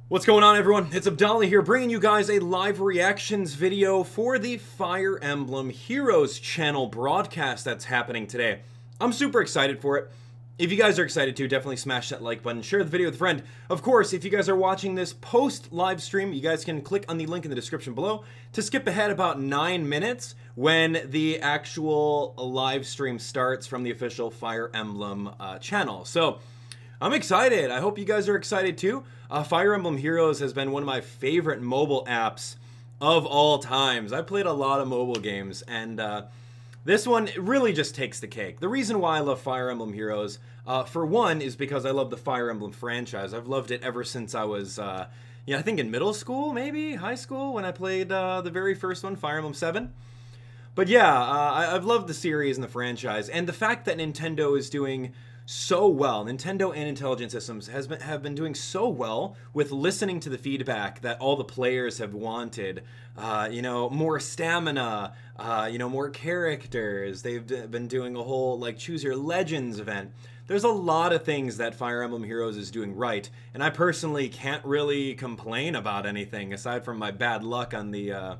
What's going on, everyone? It's Abdallah here, bringing you guys a live reactions video for the Fire Emblem Heroes channel broadcast that's happening today. I'm super excited for it. If you guys are excited too, definitely smash that like button, share the video with a friend. Of course, if you guys are watching this post live stream, you guys can click on the link in the description below to skip ahead about 9 minutes when the actual live stream starts from the official Fire Emblem channel. So I'm excited. I hope you guys are excited too. Fire Emblem Heroes has been one of my favorite mobile apps of all times. I played a lot of mobile games, and this one really just takes the cake. The reason why I love Fire Emblem Heroes, for one, is because I love the Fire Emblem franchise. I've loved it ever since I was, I think in middle school, maybe high school, when I played the very first one, Fire Emblem 7. But yeah, I've loved the series and the franchise, and the fact that Nintendo is doing so well, Nintendo and Intelligent Systems have been doing so well with listening to the feedback that all the players have wanted. More stamina, more characters. They've been doing a whole like Choose Your Legends event. There's a lot of things that Fire Emblem Heroes is doing right, and I personally can't really complain about anything aside from my bad luck on the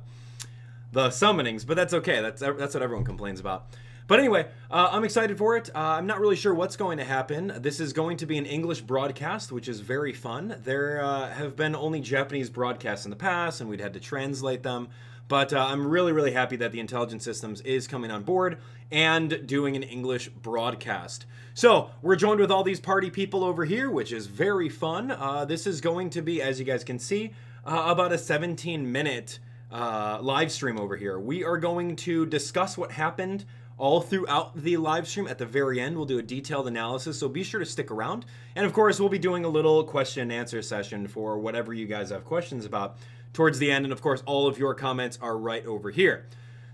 summonings, but that's okay. That's what everyone complains about. But anyway, I'm excited for it. I'm not really sure what's going to happen. This is going to be an English broadcast, which is very fun. There have been only Japanese broadcasts in the past, and we'd had to translate them. But I'm really, really happy that the Intelligent Systems is coming on board and doing an English broadcast. So we're joined with all these party people over here, which is very fun. This is going to be, as you guys can see, about a 17-minute live stream over here. We are going to discuss what happened all throughout the live stream. At the very end, we'll do a detailed analysis, so be sure to stick around. And of course, we'll be doing a little question and answer session for whatever you guys have questions about towards the end. And of course, all of your comments are right over here.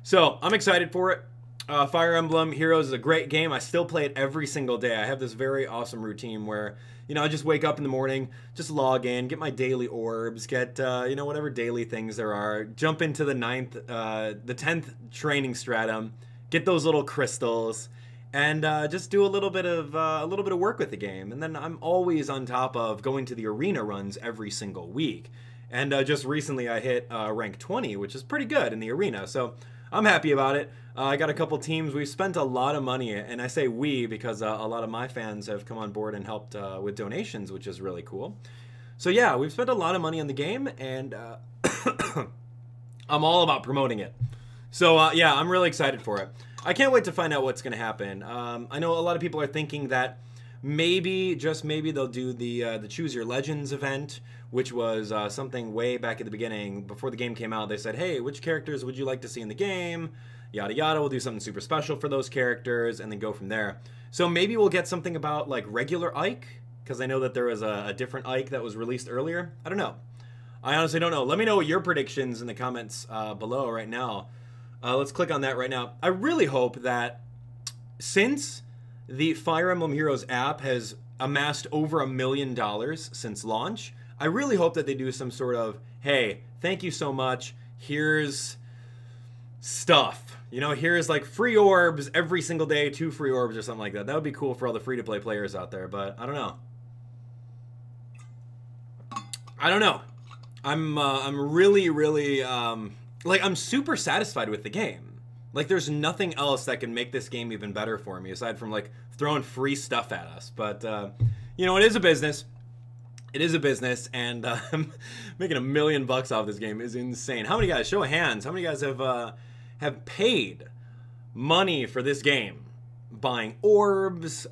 So I'm excited for it. Fire Emblem Heroes is a great game. I still play it every single day. I have this very awesome routine where, I just wake up in the morning, just log in, get my daily orbs, get, whatever daily things there are, jump into the 10th training stratum, get those little crystals, and just do a little bit of work with the game. And then I'm always on top of going to the arena runs every single week. And just recently I hit rank 20, which is pretty good in the arena. So I'm happy about it. I got a couple teams. We've spent a lot of money, and I say we because a lot of my fans have come on board and helped with donations, which is really cool. So yeah, we've spent a lot of money on the game, and I'm all about promoting it. So yeah, I'm really excited for it. I can't wait to find out what's going to happen. I know a lot of people are thinking that maybe, just maybe, they'll do the Choose Your Legends event, which was something way back at the beginning. Before the game came out, they said, hey, which characters would you like to see in the game? Yada yada, we'll do something super special for those characters, and then go from there. So maybe we'll get something about, like, regular Ike, because I know that there was a different Ike that was released earlier. I don't know. I honestly don't know. Let me know your predictions in the comments below right now. Let's click on that right now. I really hope that since the Fire Emblem Heroes app has amassed over $1 million since launch, I really hope that they do some sort of, hey, thank you so much, here's stuff. Here's like free orbs every single day, 2 free orbs or something like that. That would be cool for all the free-to-play players out there, but I don't know. I'm really, really, like, I'm super satisfied with the game. Like, there's nothing else that can make this game even better for me, aside from, like, throwing free stuff at us. But, it is a business. It is a business, and making $1 million off this game is insane. How many guys, show of hands, how many guys have paid money for this game? Buying orbs,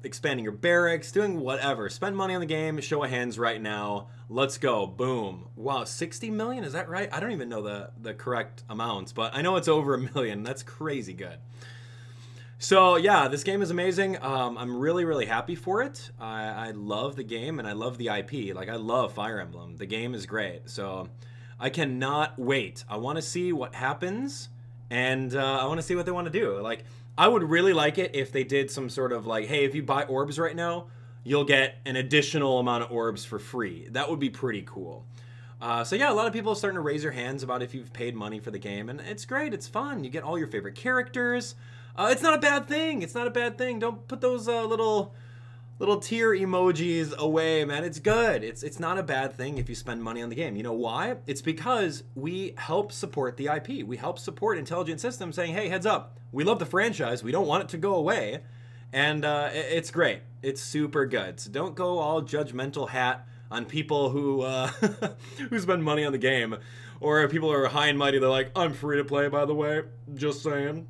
expanding your barracks, doing whatever. Spend money on the game, show of hands right now. Let's go. Boom. Wow, 60 million? Is that right? I don't even know the correct amounts, but I know it's over $1 million. That's crazy good. So yeah, this game is amazing. I'm really, really happy for it. I love the game, and I love the IP. Like, I love Fire Emblem. The game is great. So I cannot wait. I want to see what happens, and I want to see what they want to do. Like, I would really like it if they did some sort of like, hey, if you buy orbs right now, you'll get an additional amount of orbs for free. That would be pretty cool. So yeah, a lot of people are starting to raise their hands about if you've paid money for the game, and it's great. It's fun. You get all your favorite characters. It's not a bad thing. It's not a bad thing. Don't put those little little tear emojis away, man. It's good. It's not a bad thing if you spend money on the game. You know why? It's because we help support the IP. We help support Intelligent Systems saying, hey, heads up, we love the franchise. We don't want it to go away. And it's great. It's super good. So don't go all judgmental hat on people who who spend money on the game. Or people who are high and mighty, they're like, I'm free to play, by the way. Just saying.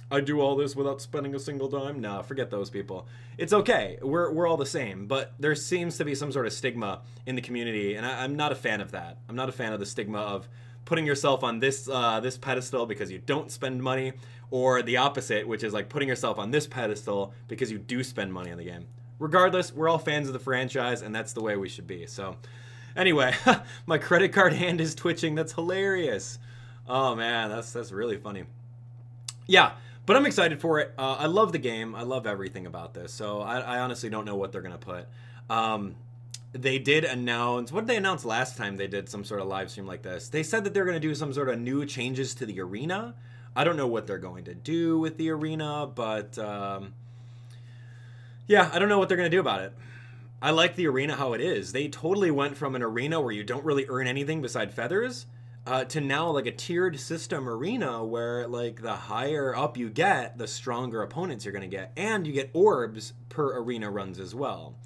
I do all this without spending a single dime. Nah, forget those people. It's okay. We're all the same. But there seems to be some sort of stigma in the community, and I'm not a fan of that. I'm not a fan of the stigma of putting yourself on this this pedestal because you don't spend money, or the opposite, which is like putting yourself on this pedestal because you do spend money on the game. Regardless, we're all fans of the franchise, and that's the way we should be. So, anyway, my credit card hand is twitching. That's hilarious. Oh man, that's really funny. Yeah. But I'm excited for it. I love the game. I love everything about this. So I honestly don't know what they're going to put. They did announce... What did they announce last time they did some sort of live stream like this? They said that they're going to do some sort of new changes to the arena. I don't know what they're going to do with the arena, but... yeah, I don't know what they're going to do about it. I like the arena how it is. They totally went from an arena where you don't really earn anything beside feathers... to now like a tiered system arena where like the higher up you get, the stronger opponents you're going to get. And you get orbs per arena runs as well.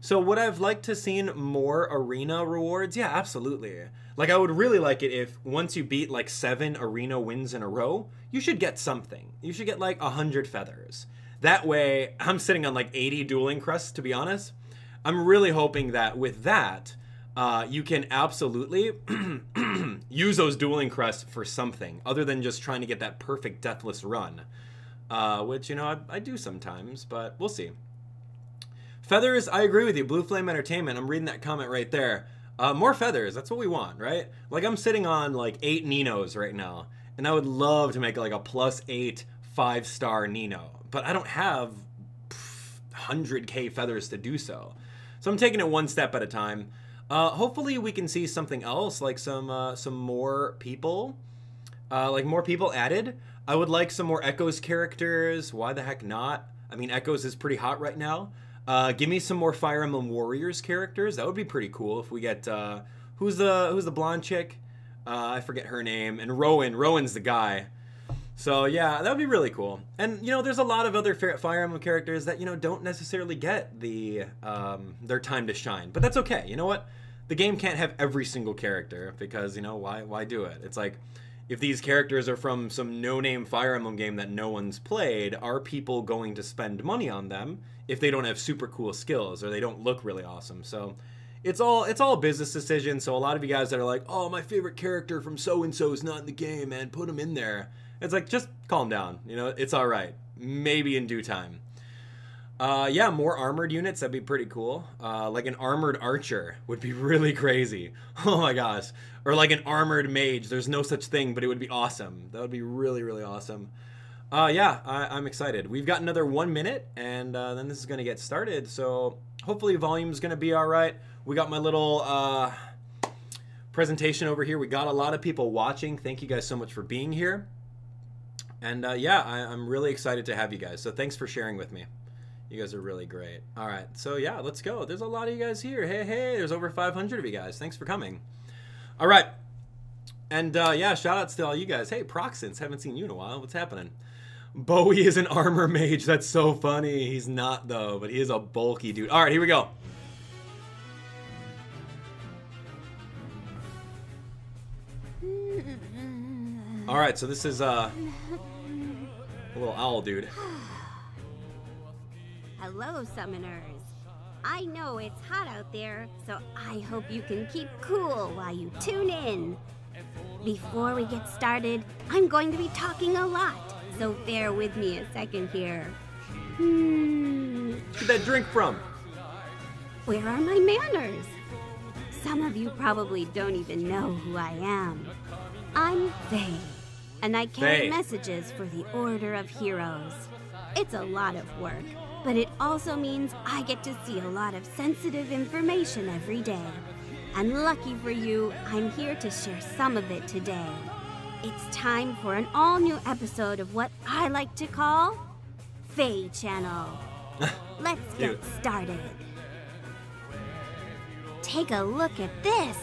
So would I have liked to seen more arena rewards? Yeah, absolutely. Like I would really like it if once you beat like 7 arena wins in a row, you should get something. You should get like 100 feathers. That way, I'm sitting on like 80 dueling crests, to be honest. I'm really hoping that with that, you can absolutely use those dueling crests for something other than just trying to get that perfect deathless run, which, you know, I do sometimes, but we'll see. Feathers, I agree with you. Blue Flame Entertainment, I'm reading that comment right there. More feathers, that's what we want, right? Like, I'm sitting on, like, 8 Ninos right now, and I would love to make, like, a +8 5-star Nino, but I don't have 100k feathers to do so. So I'm taking it one step at a time. Hopefully we can see something else, like some more people, like more people added. I would like some more Echoes characters. Why the heck not? I mean, Echoes is pretty hot right now. Give me some more Fire Emblem Warriors characters. That would be pretty cool if we get, who's the blonde chick? I forget her name. And Rowan's the guy. So yeah, that would be really cool. And, you know, there's a lot of other Fire Emblem characters that, you know, don't necessarily get the their time to shine. But that's okay. You know what? The game can't have every single character because, you know, why do it? It's like, if these characters are from some no-name Fire Emblem game that no one's played, are people going to spend money on them if they don't have super cool skills or they don't look really awesome? So it's all a business decision. So a lot of you guys that are like, oh, my favorite character from so-and-so is not in the game, man, put him in there. It's like, just calm down. You know, it's all right. Maybe in due time. Yeah, more armored units. That'd be pretty cool. Like an armored archer would be really crazy. Oh my gosh. Or like an armored mage. There's no such thing, but it would be awesome. That would be really, really awesome. Yeah, I'm excited. We've got another 1 minute, and then this is going to get started. So hopefully volume's going to be all right. We got my little presentation over here. We got a lot of people watching. Thank you guys so much for being here. And yeah, I'm really excited to have you guys. So thanks for sharing with me. You guys are really great. All right, so yeah, let's go. There's a lot of you guys here. Hey, there's over 500 of you guys. Thanks for coming. All right, and yeah, shout outs to all you guys. Hey, Proxence, haven't seen you in a while. What's happening? Bowie is an armor mage. That's so funny. He's not though, but he is a bulky dude. All right, here we go. All right, so this is a little owl dude. Hello, summoners. I know it's hot out there, so I hope you can keep cool while you tune in. Before we get started, I'm going to be talking a lot, so bear with me a second here. Where'd that drink from? Where are my manners? Some of you probably don't even know who I am. I'm Faye, and I carry messages for the Order of Heroes. It's a lot of work, but it also means I get to see a lot of sensitive information every day. And lucky for you, I'm here to share some of it today. It's time for an all-new episode of what I like to call Faye Channel. Let's get started. Take a look at this.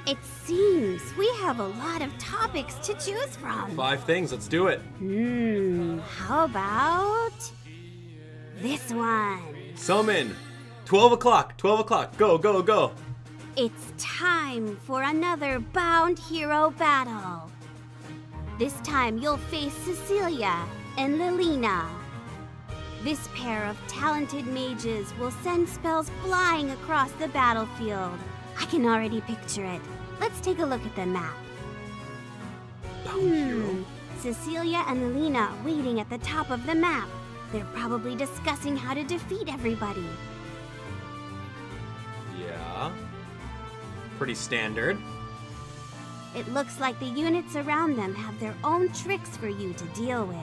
It seems we have a lot of topics to choose from. 5 things, let's do it. How about this one? Summon. 12 o'clock, 12 o'clock. Go, go, go. It's time for another bound hero battle. This time you'll face Cecilia and Lilina. This pair of talented mages will send spells flying across the battlefield. I can already picture it. Let's take a look at the map. Cecilia and Lilina waiting at the top of the map. They're probably discussing how to defeat everybody. Yeah. Pretty standard. It looks like the units around them have their own tricks for you to deal with.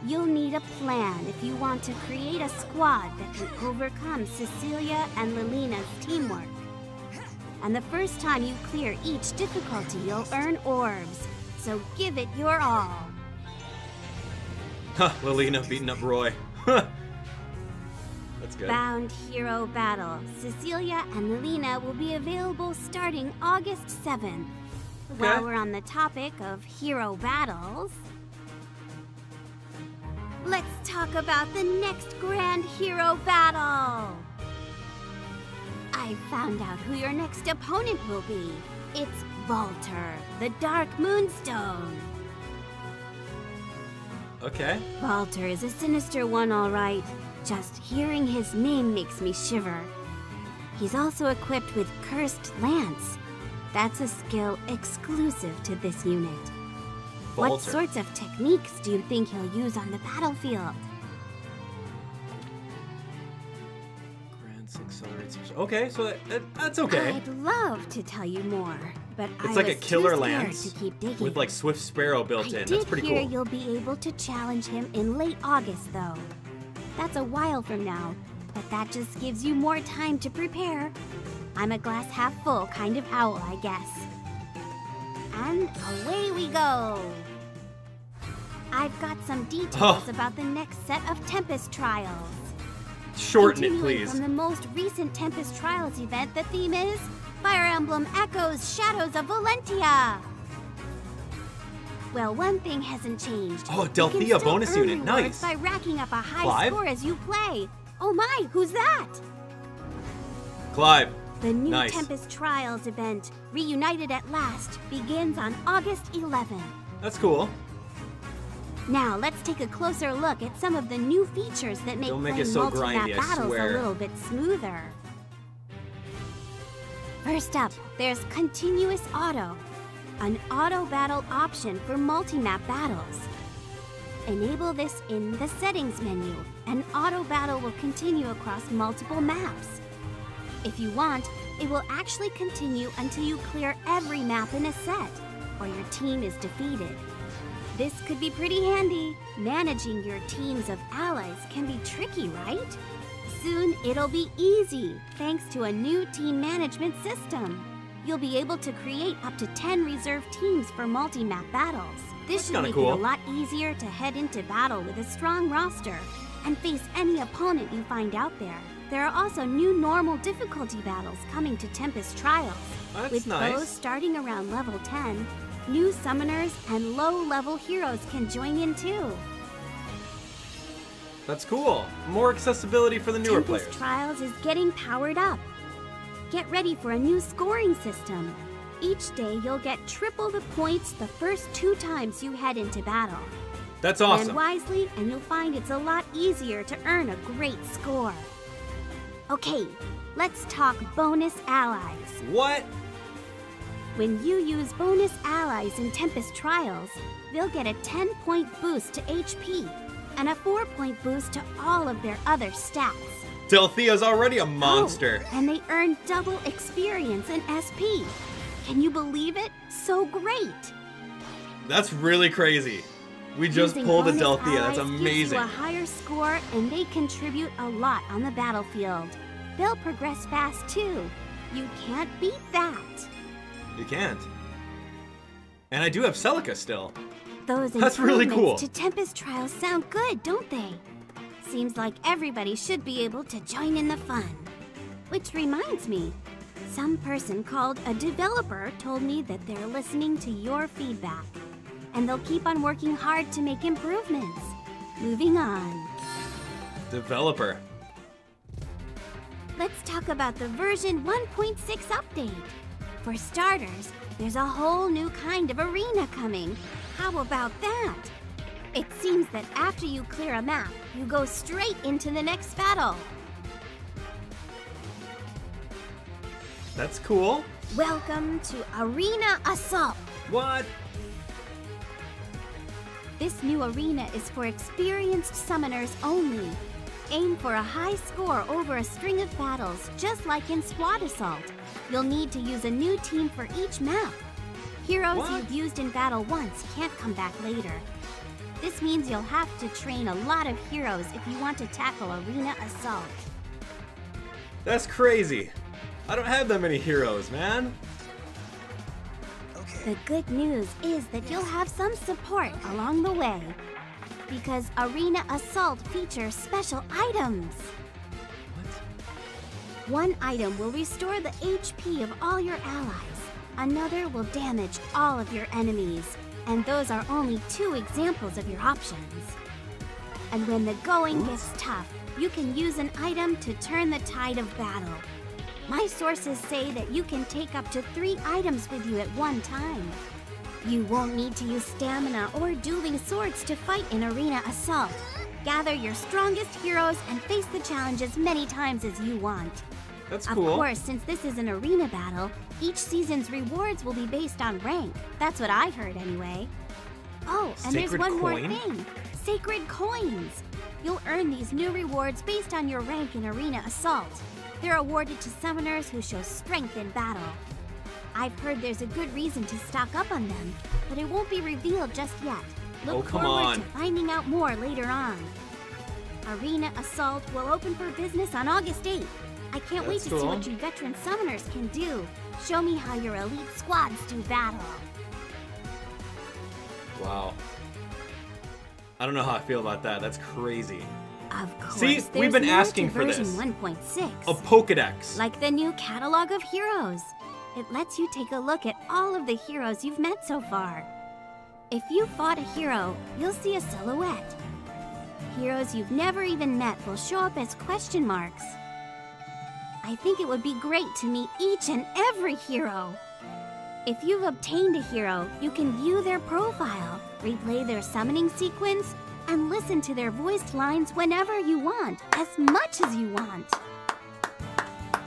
You'll need a plan if you want to create a squad that can overcome Cecilia and Lilina's teamwork. And the first time you clear each difficulty, you'll earn orbs. So give it your all. Huh, Lilina beating up Roy. That's good. Bound Hero Battle. Cecilia and Lilina will be available starting August 7th. Okay. While we're on the topic of hero battles, let's talk about the next grand hero battle. I found out who your next opponent will be. It's Valter, the Dark Moonstone. Okay. Valter is a sinister one, all right. Just hearing his name makes me shiver. He's also equipped with Cursed Lance. That's a skill exclusive to this unit. Valter. What sorts of techniques do you think he'll use on the battlefield? Okay, so that's okay. I'd love to tell you more, but It's like a killer lance to keep digging. with like Swift Sparrow built in. That's pretty I did hear cool. you'll be able to challenge him in late August, though. That's a while from now, but that just gives you more time to prepare. I'm a glass half full kind of owl, I guess. And away we go. I've got some details about the next set of Tempest Trials. Shorten it, Continuing please. from the most recent Tempest Trials event, the theme is Fire Emblem Echoes Shadows of Valentia. Well, one thing hasn't changed. Oh, You Delphia can still bonus earn unit, rewards nice. by racking up a high Clive? score as you play. Oh my, who's that? Clive. The new Nice. Tempest Trials event, Reunited at Last, begins on August 11th. That's cool. Now, let's take a closer look at some of the new features that make Don't make playing it so multi-map grindy, I battles swear. a little bit smoother. First up, there's Continuous Auto, an auto battle option for multi-map battles. Enable this in the Settings menu, and auto battle will continue across multiple maps. If you want, it will actually continue until you clear every map in a set, or your team is defeated. This could be pretty handy. Managing your teams of allies can be tricky, right? Soon it'll be easy, thanks to a new team management system. You'll be able to create up to 10 reserve teams for multi-map battles. This should kinda make cool. it a lot easier to head into battle with a strong roster and face any opponent you find out there. There are also new normal difficulty battles coming to Tempest Trials. That's with nice. those starting around level 10, new summoners and low-level heroes can join in too. That's cool. More accessibility for the newer Tempest players. Trials is getting powered up. Get ready for a new scoring system. Each day you'll get triple the points the first 2 times you head into battle. That's Plan awesome. wisely and you'll find it's a lot easier to earn a great score. Okay, let's talk bonus allies. What? When you use bonus allies in Tempest Trials, they'll get a 10-point boost to HP and a 4-point boost to all of their other stats. Delphia's already a monster. Oh, and they earn double experience and SP. Can you believe it? So great! That's really crazy. We just Using pulled a bonus Delphia. That's allies amazing. gives you a higher score, and they contribute a lot on the battlefield. They'll progress fast too. You can't beat that. You can't. And I do have Celica still. Those That's really improvements cool. to Tempest Trials sound good, don't they? seems like everybody should be able to join in the fun. Which reminds me, some person called a developer told me that they're listening to your feedback, and they'll keep on working hard to make improvements. Moving on. Developer. Let's talk about the version 1.6 update. For starters, there's a whole new kind of arena coming. How about that? It seems that after you clear a map, you go straight into the next battle. That's cool. Welcome to Arena Assault. What? This new arena is for experienced summoners only. Aim for a high score over a string of battles, just like in Squad Assault. You'll need to use a new team for each map. Heroes you've used in battle once can't come back later. This means you'll have to train a lot of heroes if you want to tackle Arena Assault. That's crazy. I don't have that many heroes, man. The good news is that you'll have some support along the way, because Arena Assault features special items. What? One item will restore the HP of all your allies. Another will damage all of your enemies. And those are only 2 examples of your options. And when the going gets tough, you can use an item to turn the tide of battle. My sources say that you can take up to 3 items with you at one time. You won't need to use stamina or dueling swords to fight in Arena Assault. Gather your strongest heroes and face the challenge as many times as you want. That's cool. Of course, since this is an arena battle, each season's rewards will be based on rank. That's what I heard anyway. Oh, and there's one more thing. Sacred coins. You'll earn these new rewards based on your rank in Arena Assault. They're awarded to summoners who show strength in battle. I've heard there's a good reason to stock up on them, but it won't be revealed just yet. Look forward to finding out more later on. Arena Assault will open for business on August 8th. I can't wait to see what you veteran summoners can do. Show me how your elite squads do battle. Wow. I don't know how I feel about that. That's crazy. Of course. See, we've been asking for this. Version 1.6. A Pokédex. Like the new catalog of heroes. It lets you take a look at all of the heroes you've met so far. If you fought a hero, you'll see a silhouette. Heroes you've never even met will show up as question marks. I think it would be great to meet each and every hero. If you've obtained a hero, you can view their profile, replay their summoning sequence, and listen to their voiced lines whenever you want, as much as you want.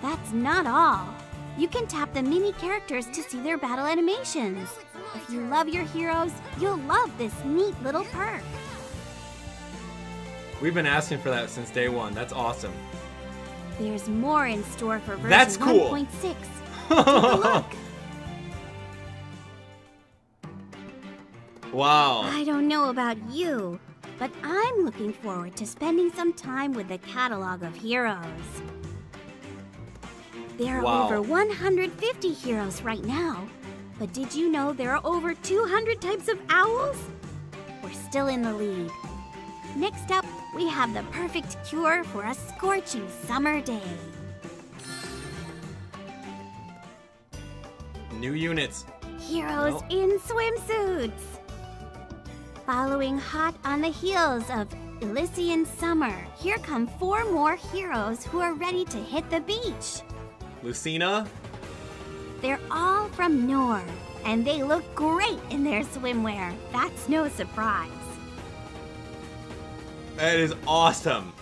That's not all. You can tap the mini characters to see their battle animations. If you love your heroes, you'll love this neat little perk. We've been asking for that since day one. That's awesome. There's more in store for version 1.6. Take a look. Wow. I don't know about you, but I'm looking forward to spending some time with the catalog of heroes. There are over 150 heroes right now, but did you know there are over 200 types of owls? We're still in the lead. Next up, we have the perfect cure for a scorching summer day. New units. Heroes in swimsuits. Following hot on the heels of Elysian Summer, here come 4 more heroes who are ready to hit the beach. Lucina. They're all from Nohr, and they look great in their swimwear. That's no surprise. That is awesome.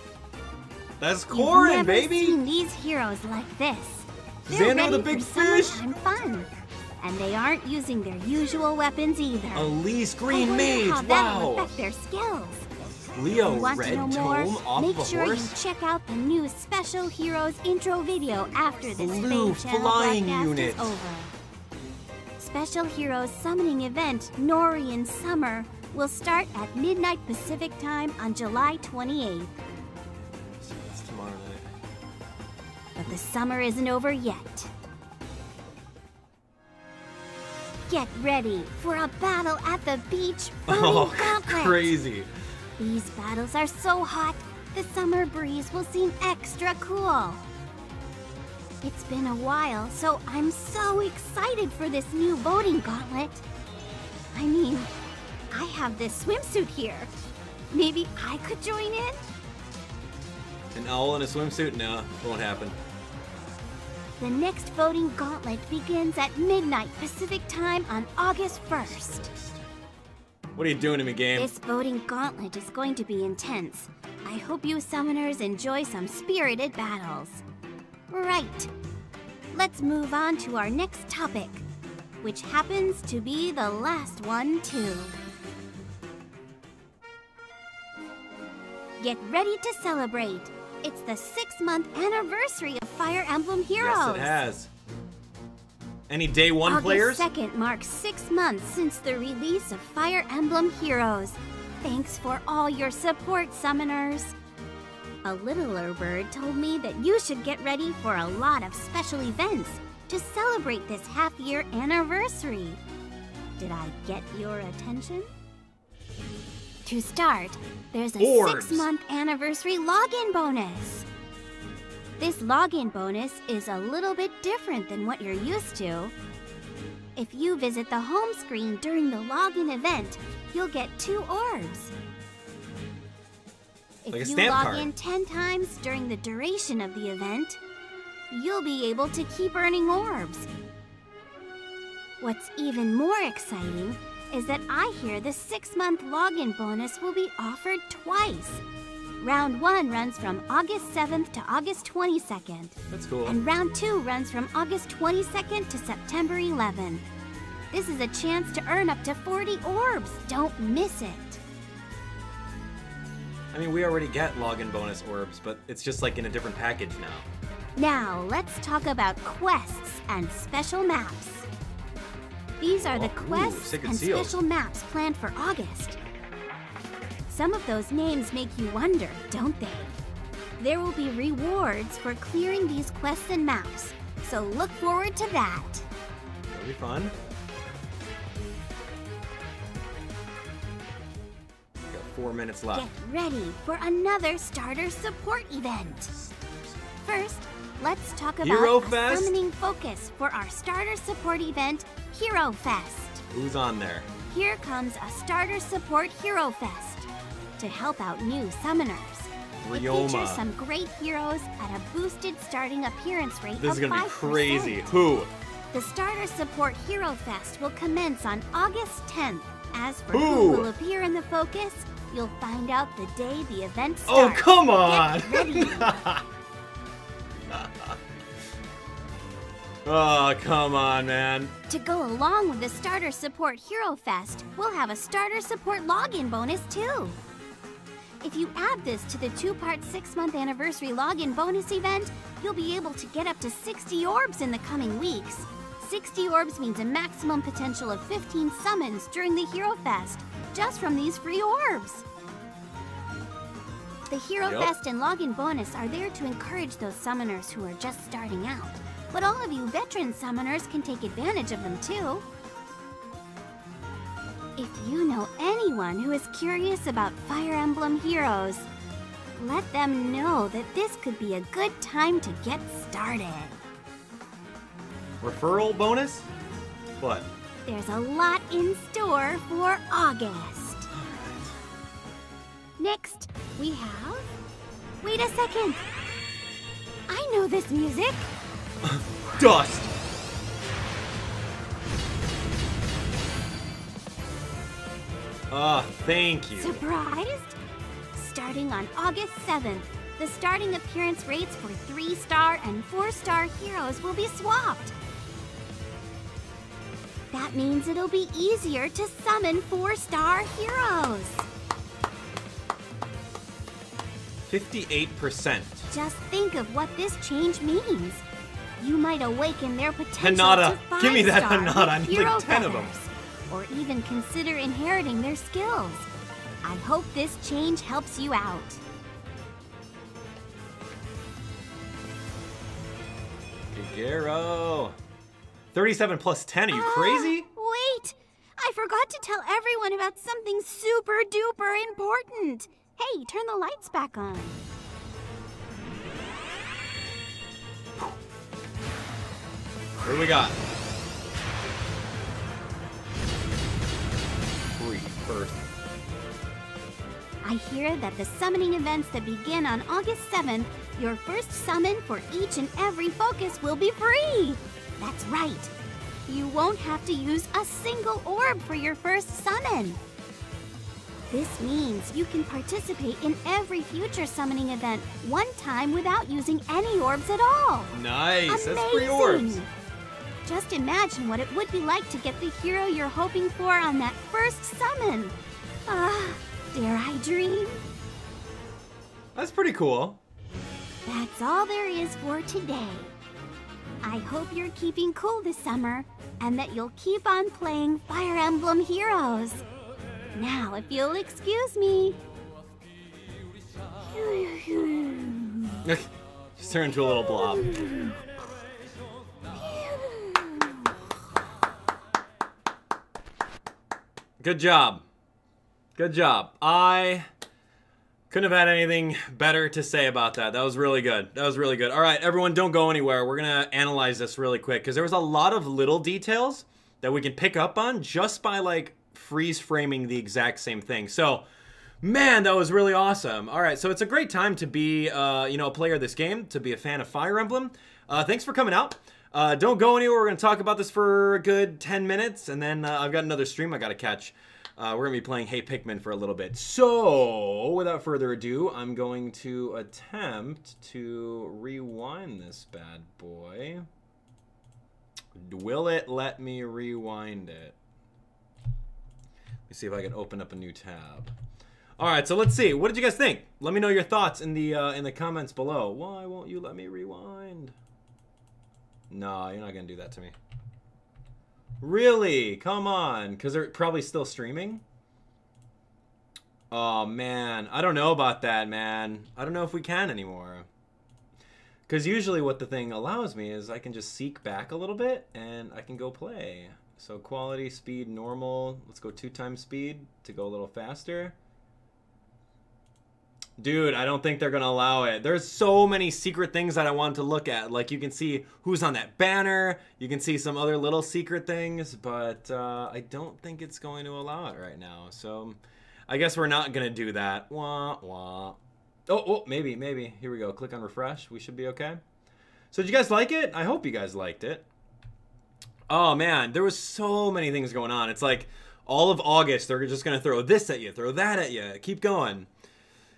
That's Corin, baby. You've never seen these heroes like this. They're Xano the big fish. Fun. And they aren't using their usual weapons either. Elise Green Mage, how that will affect their skills. Leo Want Red to know Tome more? off Make of a sure horse. you check out the new Special Heroes intro video after this Blue Fade Channel Flying broadcast Unit. is over. Special Heroes summoning event Nohrian Summer will start at midnight Pacific time on July 28th. It's tomorrow night. But the summer isn't over yet. Get ready for a battle at the beach. Oh, Gauntlet. crazy. These battles are so hot, the summer breeze will seem extra cool. It's been a while, so I'm so excited for this new boating gauntlet. I mean, I have this swimsuit here. Maybe I could join in? An owl in a swimsuit? No, won't happen. The next voting gauntlet begins at midnight Pacific time on August 1st. What are you doing to me, game? This voting gauntlet is going to be intense. I hope you summoners enjoy some spirited battles. Right. Let's move on to our next topic, which happens to be the last one too. Get ready to celebrate. It's the 6-month anniversary of Fire Emblem Heroes. Yes, it has. Any day one players? August 2nd marks 6 months since the release of Fire Emblem Heroes. Thanks for all your support, summoners. A littler bird told me that you should get ready for a lot of special events to celebrate this half-year anniversary. Did I get your attention? To start, there's a 6-month anniversary login bonus. This login bonus is a little bit different than what you're used to. If you visit the home screen during the login event, you'll get 2 orbs. If you log in 10 times during the duration of the event, you'll be able to keep earning orbs. What's even more exciting is that I hear the 6-month login bonus will be offered twice. Round 1 runs from August 7th to August 22nd. That's cool. And round 2 runs from August 22nd to September 11th. This is a chance to earn up to 40 orbs. Don't miss it. I mean, we already get login bonus orbs, but it's just like in a different package now. Now, let's talk about quests and special maps. These are the quests and special maps planned for August. Some of those names make you wonder, don't they? There will be rewards for clearing these quests and maps, so look forward to that. That'll be fun. Got 4 minutes left. Get ready for another starter support event. First, let's talk about a summoning focus for our starter support event, Hero Fest. Who's on there? Here comes a starter support Hero Fest to help out new summoners. It features some great heroes at a boosted starting appearance rate of 5%. This is gonna be crazy. Who? The starter support Hero Fest will commence on August 10th. As for who will appear in the focus, you'll find out the day the event starts. Oh, come on! Get ready. Oh, come on, man. To go along with the Starter Support Hero Fest, we'll have a Starter Support login bonus too. If you add this to the 2-part 6-month anniversary login bonus event, you'll be able to get up to 60 orbs in the coming weeks. 60 orbs means a maximum potential of 15 summons during the Hero Fest, just from these free orbs. The Hero Fest and login bonus are there to encourage those summoners who are just starting out. But all of you veteran summoners can take advantage of them too. If you know anyone who is curious about Fire Emblem Heroes, let them know that this could be a good time to get started. Referral bonus? What? There's a lot in store for August. Next, we have... Wait a second! I know this music! Dust! Thank you. Surprised? Starting on August 7th, the starting appearance rates for 3-star and 4-star heroes will be swapped. That means it'll be easier to summon 4-star heroes. 58%. Just think of what this change means. You might awaken their potential Hanada. to 5-star Give me that Hanada. I need like 10 of them. Or even consider inheriting their skills. I hope this change helps you out. Figaro. 37 plus 10. Are you crazy? Wait! I forgot to tell everyone about something super duper important. Hey, turn the lights back on. What do we got? Free first. I hear that the summoning events that begin on August 7th, your first summon for each and every focus will be free. That's right. You won't have to use a single orb for your first summon. This means you can participate in every future summoning event one time without using any orbs at all. Nice, Amazing. That's free orbs. Just imagine what it would be like to get the hero you're hoping for on that first summon. Dare I dream? That's pretty cool. That's all there is for today. I hope you're keeping cool this summer and that you'll keep on playing Fire Emblem Heroes. Now, if you'll excuse me. Just turn into a little blob. Good job. Good job. I couldn't have had anything better to say about that. That was really good. That was really good. All right, everyone, don't go anywhere. We're going to analyze this really quick because there was a lot of little details that we can pick up on just by, like, freeze framing the exact same thing. So, man, that was really awesome. All right, so it's a great time to be, you know, a player of this game, to be a fan of Fire Emblem. Thanks for coming out. Don't go anywhere. We're going to talk about this for a good 10 minutes, and then I've got another stream I got to catch. We're going to be playing Hey Pikmin for a little bit. So, without further ado, I'm going to attempt to rewind this bad boy. Will it let me rewind it? Let me see if I can open up a new tab. All right, so let's see. What did you guys think? Let me know your thoughts in the comments below. Why won't you let me rewind? No, you're not going to do that to me. Really? Come on. Because they're probably still streaming? Oh, man. I don't know about that, man. I don't know if we can anymore. Because usually what the thing allows me is I can just seek back a little bit and I can go play. So quality, speed, normal. Let's go 2 times speed to go a little faster. Dude, I don't think they're going to allow it. There's so many secret things that I want to look at. Like, you can see who's on that banner. You can see some other little secret things. But I don't think it's going to allow it right now. So, I guess we're not going to do that. Wah, wah. Oh, maybe. Here we go. Click on refresh. We should be okay. So, did you guys like it? I hope you guys liked it. Oh, man. There was so many things going on. It's like all of August, they're just going to throw this at you, throw that at you. Keep going.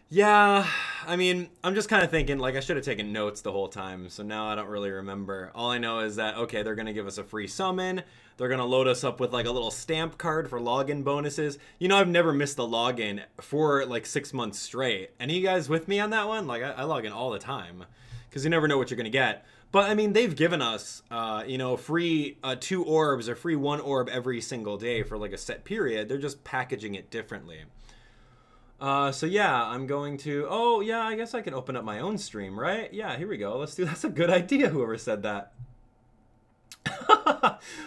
Yeah, I mean, I'm just kind of thinking, like, I should have taken notes the whole time, so now I don't really remember. All I know is that, okay, they're going to give us a free summon. They're going to load us up with, like, a little stamp card for login bonuses. You know, I've never missed a login for, like, 6 months straight. Any of you guys with me on that one? Like, I log in all the time, because you never know what you're going to get. But, I mean, they've given us, you know, free 2 orbs or free 1 orb every single day for, like, a set period. They're just packaging it differently. So yeah, I'm going to, oh yeah, I guess I can open up my own stream, right? Yeah, here we go. Let's do, that's a good idea, whoever said that.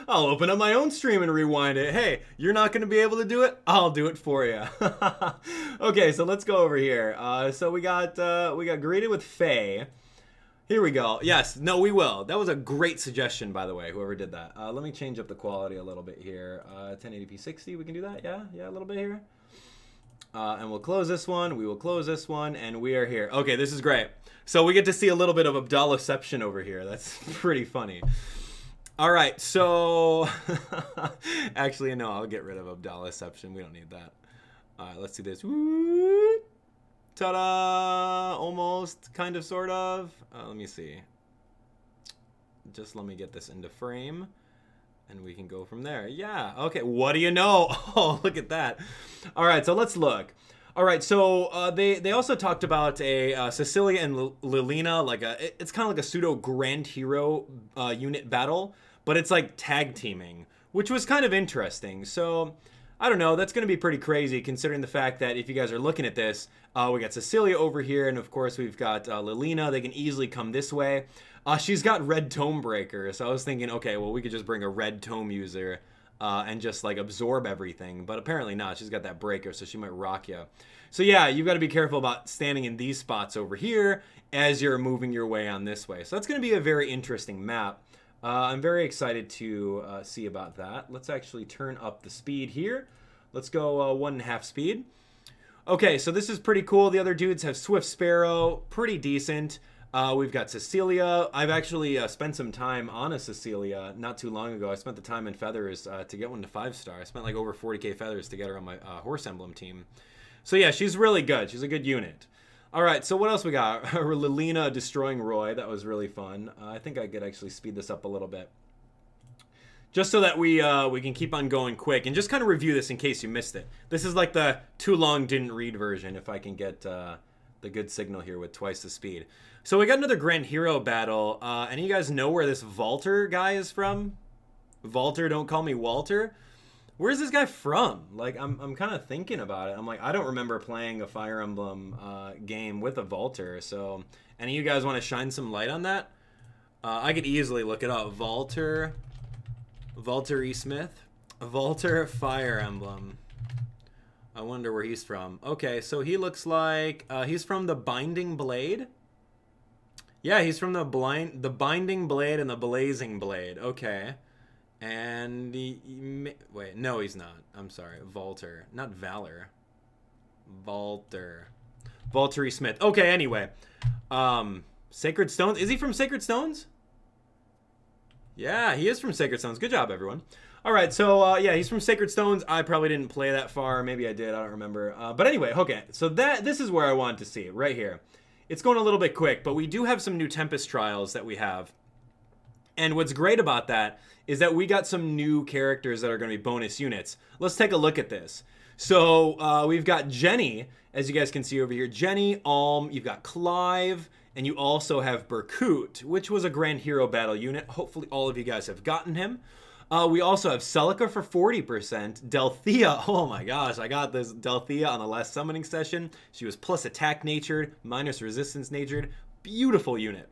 I'll open up my own stream and rewind it. Hey, you're not going to be able to do it? I'll do it for you. Okay, so let's go over here. So we got greeted with Faye. Here we go. Yes, no, we will. That was a great suggestion, by the way, whoever did that. Let me change up the quality a little bit here. 1080p 60, we can do that? Yeah, a little bit here. And we'll close this one, we will close this one, and we are here. Okay, this is great. So we get to see a little bit of Abdallahception over here. That's pretty funny. All right, so... Actually, no, I'll get rid of Abdallahception. We don't need that. All right, let's do this. Ta-da! Almost, kind of, sort of. Let me see. Just let me get this into frame. And we can go from there. Yeah, okay, what do you know? Oh, look at that. All right, so let's look. All right, so they also talked about a Cecilia and Lilina, like it's kind of like a pseudo Grand Hero unit battle, but it's like tag teaming, which was kind of interesting. So, I don't know, that's going to be pretty crazy considering the fact that if you guys are looking at this, we got Cecilia over here, and of course we've got Lilina. They can easily come this way. She's got red tome breaker, so I was thinking, okay, well, we could just bring a red tome user and just, like, absorb everything. But apparently not. She's got that breaker, so she might rock you. So, yeah, you've got to be careful about standing in these spots over here as you're moving your way on this way. So that's going to be a very interesting map. I'm very excited to see about that. Let's actually turn up the speed here. Let's go 1.5 speed. Okay, so this is pretty cool. The other dudes have Swift Sparrow, pretty decent. We've got Cecilia. I've actually spent some time on a Cecilia not too long ago. I spent the time in feathers to get one to 5-star. I spent like over 40k feathers to get her on my horse emblem team. So yeah, she's really good. She's a good unit. All right, so what else we got? Lilina destroying Roy. That was really fun. I think I could actually speed this up a little bit, just so that we can keep on going quick and just kind of review this in case you missed it. This is like the too long didn't read version. If I can get the good signal here with twice the speed. So we got another Grand Hero battle. Any of you guys know where this Walter guy is from? Walter, don't call me Walter. Where's this guy from? Like, I'm kind of thinking about it. I'm like, I don't remember playing a Fire Emblem game with a Walter. So, any of you guys want to shine some light on that? I could easily look it up. Walter E. Smith. Walter Fire Emblem. I wonder where he's from. Okay, so he looks like he's from the Binding Blade. Yeah, he's from the Binding Blade and the Blazing Blade. Okay. And wait, no, he's not. I'm sorry, Walter, not Valor. Walter E. Smith. Okay, anyway, Sacred Stones. Is he from Sacred Stones? Yeah, he is from Sacred Stones. Good job, everyone. All right, so yeah, he's from Sacred Stones. I probably didn't play that far. Maybe I did. I don't remember. But anyway, okay. So this is where I wanted to see it, right here. It's going a little bit quick, but we do have some new Tempest Trials that we have. And what's great about that is that we got some new characters that are going to be bonus units. Let's take a look at this. So we've got Jenny, as you guys can see over here. Jenny, you've got Clive, and you also have Berkut, which was a Grand Hero battle unit. Hopefully all of you guys have gotten him. We also have Celica for 40%. Delthea, oh my gosh, I got this Delthea on the last summoning session. She was plus attack natured, minus resistance natured. Beautiful unit.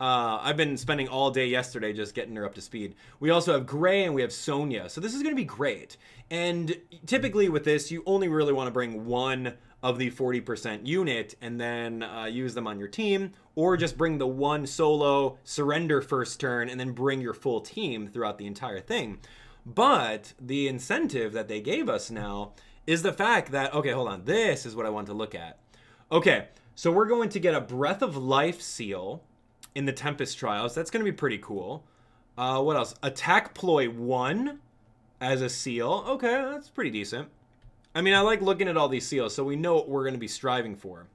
I've been spending all day yesterday just getting her up to speed. We also have Gray and we have Sonia. So this is going to be great. And typically with this, you only really want to bring one of the 40% unit and then use them on your team, or just bring the one solo, surrender first turn, and then bring your full team throughout the entire thing. But the incentive that they gave us now is the fact that, okay, hold on. This is what I want to look at. Okay, so we're going to get a Breath of Life seal in the Tempest Trials. That's going to be pretty cool. What else? Attack Ploy 1 as a seal. Okay, that's pretty decent. I mean, I like looking at all these seals, so we know what we're going to be striving for.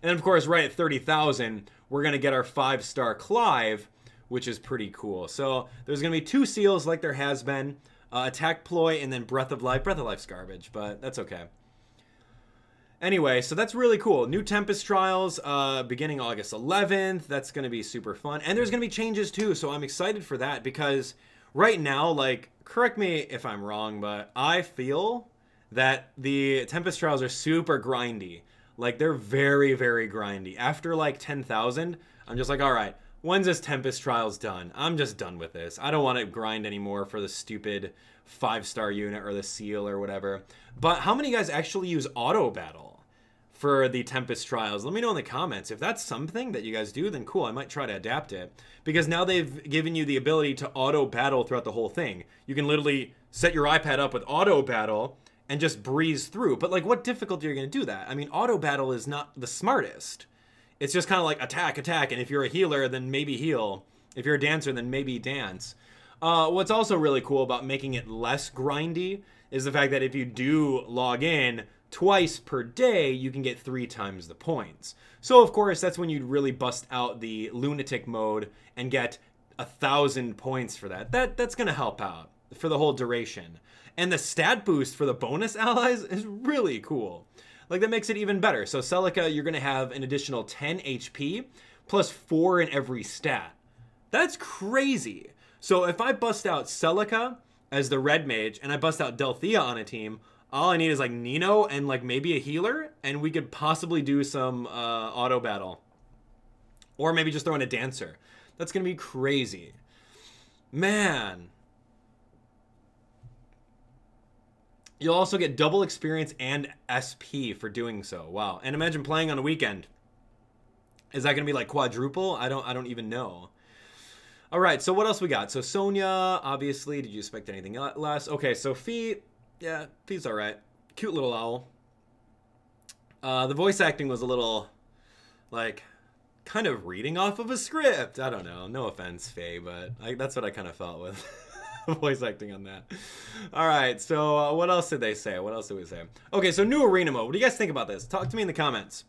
And of course, right at 30,000, we're going to get our 5-star Clive, which is pretty cool. So there's going to be 2 seals like there has been. Attack Ploy and then Breath of Life. Breath of Life's garbage, but that's okay. Anyway, so that's really cool. New Tempest Trials, beginning August 11th. That's going to be super fun. And there's going to be changes too, so I'm excited for that because right now, like, correct me if I'm wrong, but I feel that the Tempest Trials are super grindy. Like, they're very, very grindy. After, like, 10,000, I'm just like, all right, when's this Tempest Trials done? I'm just done with this. I don't want to grind anymore for the stupid 5-star unit or the seal or whatever. But how many guys actually use auto battle for the Tempest Trials? Let me know in the comments. If that's something that you guys do, then cool, I might try to adapt it. Because now they've given you the ability to auto battle throughout the whole thing. You can literally set your iPad up with auto battle and just breeze through. But like, what difficulty are you going to do that? I mean, auto battle is not the smartest. It's just kind of like attack, attack, and if you're a healer, then maybe heal. If you're a dancer, then maybe dance. What's also really cool about making it less grindy is the fact that if you do log in twice per day, you can get 3 times the points. So of course, that's when you'd really bust out the lunatic mode and get 1,000 points for that. That's going to help out for the whole duration. And the stat boost for the bonus allies is really cool. Like, that makes it even better. So Celica, you're going to have an additional 10 HP plus 4 in every stat. That's crazy. So if I bust out Celica as the red mage and I bust out Delthea on a team, all I need is like Nino and like maybe a healer, and we could possibly do some auto battle. Or maybe just throw in a dancer. That's going to be crazy. Man. You'll also get double experience and SP for doing so. Wow. And imagine playing on a weekend. Is that going to be like quadruple? I don't even know. All right, so what else we got? So Sonya, obviously, did you expect anything less? Okay, so Fee, yeah, Fee's all right. Cute little owl. The voice acting was a little, like, kind of reading off of a script. I don't know. No offense, Faye, but that's what I kind of felt with voice acting on that. All right, so what else did they say? What else did we say? Okay, so new arena mode. What do you guys think about this? Talk to me in the comments.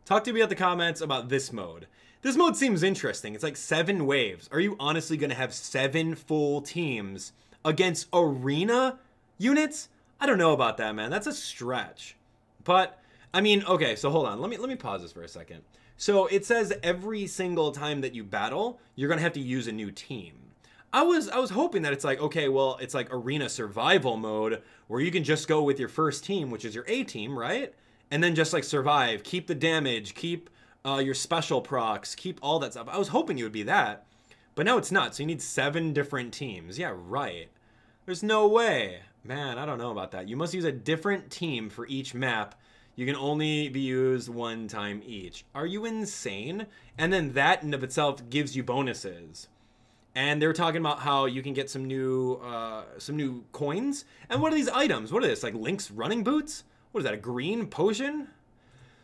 Talk to me in the comments about this mode. This mode seems interesting. It's like 7 waves. Are you honestly going to have 7 full teams against arena units? I don't know about that, man. That's a stretch. But, I mean, okay, so hold on. Let me pause this for a second. So it says every single time that you battle, you're going to have to use a new team. I was hoping that it's like, okay, well, it's like arena survival mode where you can just go with your first team, which is your A team, right? And then just like survive, keep the damage, keep your special procs, keep all that stuff. I was hoping it would be that, but now it's not. So you need 7 different teams. Yeah, right. There's no way. Man, I don't know about that. You must use a different team for each map. You can only be used 1 time each. Are you insane? And then that in of itself gives you bonuses. And they're talking about how you can get some new coins. And what are these items? What are this? Like Link's running boots? What is that? A green potion?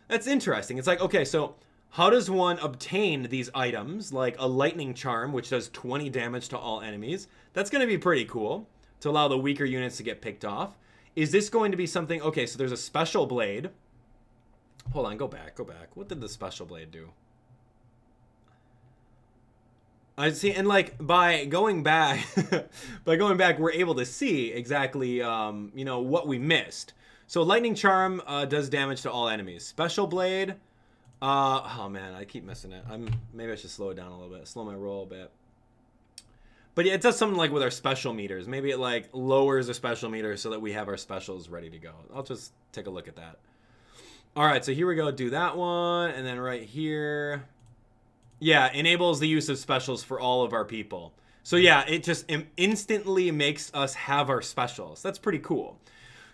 That's interesting. It's like, okay, so how does one obtain these items? Like a lightning charm, which does 20 damage to all enemies. That's going to be pretty cool to allow the weaker units to get picked off. Is this going to be something? Okay, so there's a special blade. Hold on, go back. What did the special blade do? I see, and like by going back, we're able to see exactly, you know, what we missed. So lightning charm does damage to all enemies. Special blade, oh man, I keep missing it. Maybe I should slow it down a little bit, slow my roll a bit. But yeah, it does something like with our special meters. Maybe it like lowers the special meter so that we have our specials ready to go. I'll just take a look at that. All right, so here we go. Do that one, and then right here. Yeah, enables the use of specials for all of our people. So yeah, it just instantly makes us have our specials. That's pretty cool.